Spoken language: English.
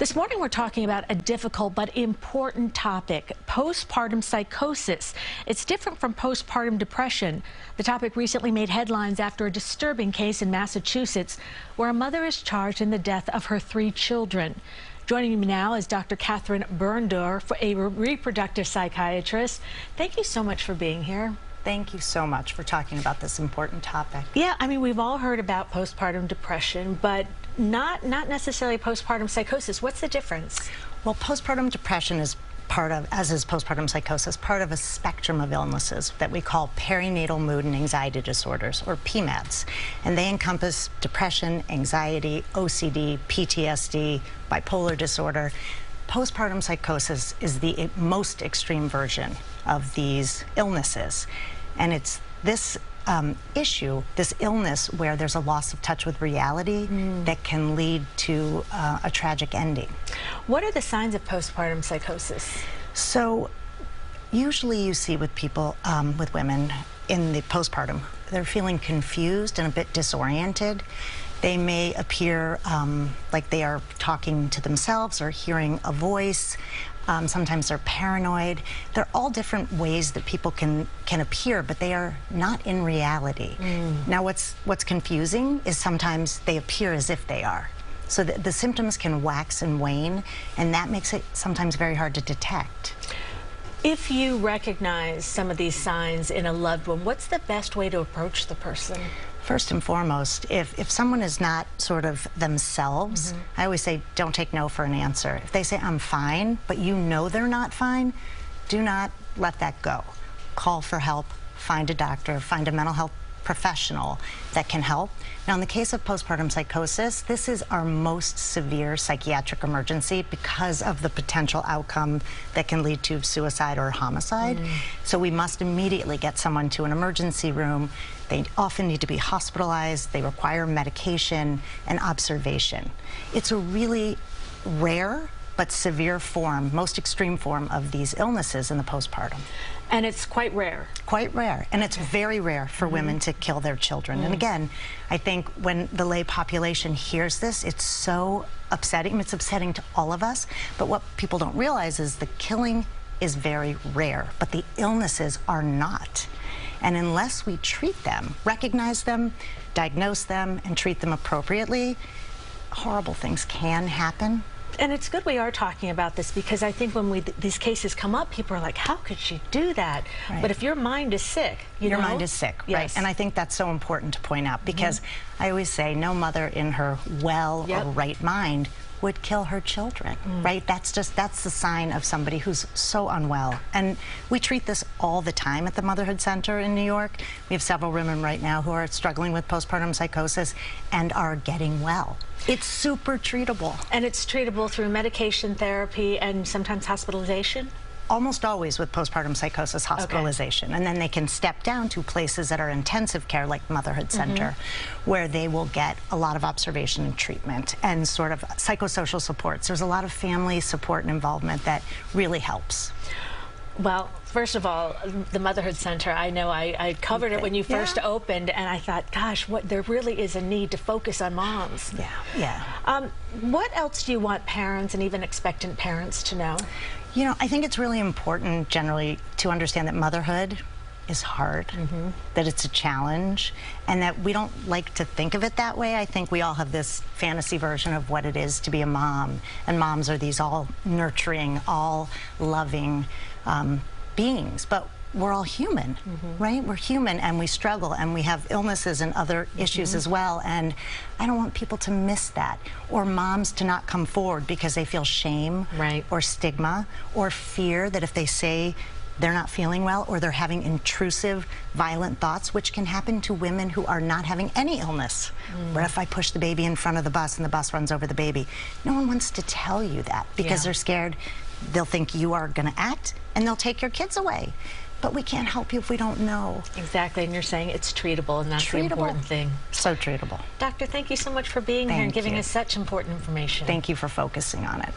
This morning we're talking about a difficult but important topic, postpartum psychosis. It's different from postpartum depression. The topic recently made headlines after a disturbing case in Massachusetts where a mother is charged in the death of her 3 children. Joining me now is Dr. Catherine Berndorf, a reproductive psychiatrist. Thank you so much for being here. Thank you so much for talking about this important topic. Yeah, I mean, we've all heard about postpartum depression, but not necessarily postpartum psychosis. What's the difference? Well, postpartum depression is part of, as is postpartum psychosis, part of a spectrum of illnesses that we call perinatal mood and anxiety disorders, or PMADs. And they encompass depression, anxiety, OCD, PTSD, bipolar disorder. Postpartum psychosis is the most extreme version of these illnesses. And it's this issue, this illness, where there's a loss of touch with reality that can lead to a tragic ending. What are the signs of postpartum psychosis? So usually you see with people, with women in the postpartum, they're feeling confused and a bit disoriented. They may appear like they are talking to themselves or hearing a voice. Sometimes they're paranoid. They're all different ways that people can appear, but they are not in reality. Now, what's confusing is sometimes they appear as if they are. So the symptoms can wax and wane, and that makes it sometimes very hard to detect. If you recognize some of these signs in a loved one, what's the best way to approach the person? First and foremost, if someone is not sort of themselves, I always say don't take no for an answer. If they say I'm fine, but you know they're not fine, do not let that go. Call for help, find a doctor, find a mental health professional that can help. Now, in the case of postpartum psychosis, this is our most severe psychiatric emergency because of the potential outcome that can lead to suicide or homicide. So we must immediately get someone to an emergency room. They often need to be hospitalized. They require medication and observation. It's a really rare but severe form, most extreme form of these illnesses in the postpartum. And it's quite rare. Quite rare. And it's very rare for women to kill their children. And again, I think when the lay population hears this, it's so upsetting. It's upsetting to all of us. But what people don't realize is the killing is very rare, but the illnesses are not. And unless we treat them, recognize them, diagnose them, and treat them appropriately, horrible things can happen. And it's good we are talking about this, because I think when these cases come up, people are like, how could she do that? Right. But if your mind is sick, your mind is sick, yes. Right? And I think that's so important to point out, because I always say no mother in her well or right mind would kill her children, right? That's the sign of somebody who's so unwell. And we treat this all the time at the Motherhood Center in New York. We have several women right now who are struggling with postpartum psychosis and are getting well. It's super treatable. And it's treatable through medication, therapy, and sometimes hospitalization? Almost always with postpartum psychosis, hospitalization. Okay. And then they can step down to places that are intensive care, like Motherhood Center, where they will get a lot of observation and treatment and sort of psychosocial supports. There's a lot of family support and involvement that really helps. Well, first of all, the Motherhood Center, I know I covered it when you first opened, and I thought, gosh, there really is a need to focus on moms. What else do you want parents and even expectant parents to know? You know, I think it's really important generally to understand that motherhood is hard, that it's a challenge, and that we don't like to think of it that way. I think we all have this fantasy version of what it is to be a mom, and moms are these all nurturing, all loving beings, but we're all human, right? We're human, and we struggle, and we have illnesses and other issues as well, and I don't want people to miss that, or moms to not come forward because they feel shame or stigma or fear that if they say they're not feeling well, or they're having intrusive, violent thoughts, which can happen to women who are not having any illness. What if I push the baby in front of the bus and the bus runs over the baby? No one wants to tell you that because they're scared they'll think you are going to act and they'll take your kids away. But we can't help you if we don't know. Exactly, and you're saying it's treatable, and that's the important thing. So treatable. Doctor, thank you so much for being here and giving us such important information. Thank you for focusing on it.